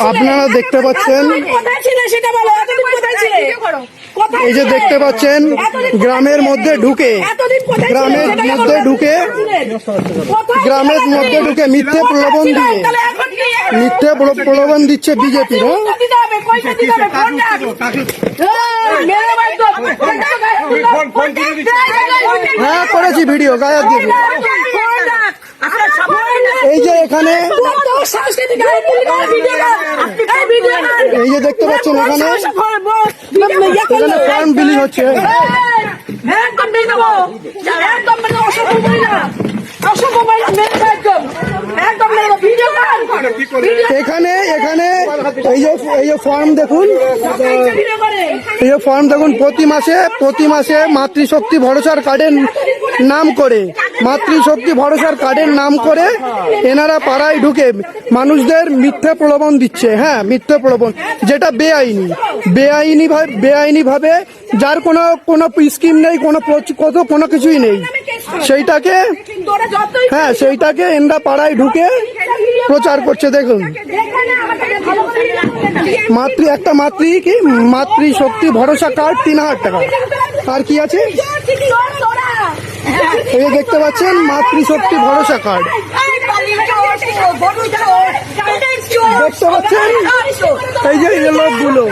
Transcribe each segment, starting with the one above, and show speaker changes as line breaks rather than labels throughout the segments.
আপনারা দেখতে পাচ্ছেন, এই যে দেখতে পাচ্ছেন গ্রামের মধ্যে ঢুকে মিথ্যে প্রলোভন দিচ্ছে বিজেপির। হ্যাঁ করেছি ভিডিও গায়ে দিয়ে। এই যে এখানে এই যে দেখতে পাচ্ছেন এখানে ফর্ম বিলি হচ্ছে। এখানে এই যে ফর্ম দেখুন, প্রতি মাসে মাতৃশক্তি ভরসার কার্ডের নাম করে এনারা পাড়ায় ঢুকে মানুষদের মিথ্যে প্রলোভন দিচ্ছে। হ্যাঁ, মিথ্যে প্রলোভন, যেটা বেআইনি ভাবে যার কোনো স্কিম নেই, কোনো কিছুই নেই, সেইটাকে এনরা পাড়ায় ঢুকে প্রচার করছে। দেখুন, মাতৃশক্তি ভরসা কার্ড 3000 টাকা। আর কি আছে এই দেখতে পাচ্ছেন, মাতৃশক্তি ভরসা কার্ড দেখতে পাচ্ছেন। এই যে লোকগুলো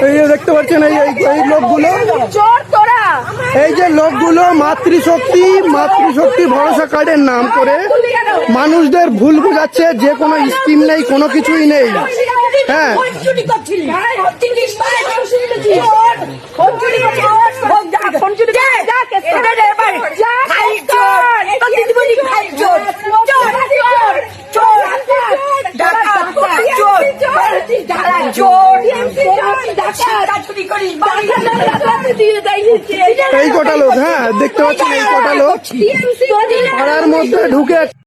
এই যে দেখতে পাচ্ছেন, এই লোকগুলো মাতৃশক্তি ভরসা কার্ডের নাম করে মানুষদের ভুল বোঝাচ্ছে, যে কোনো স্কিম নেই, কোনো কিছুই নেই। হ্যাঁ, এই কটা লোক, হ্যাঁ দেখতে পাচ্ছেন, এই কটা লোক পাড়ার মধ্যে ঢুকে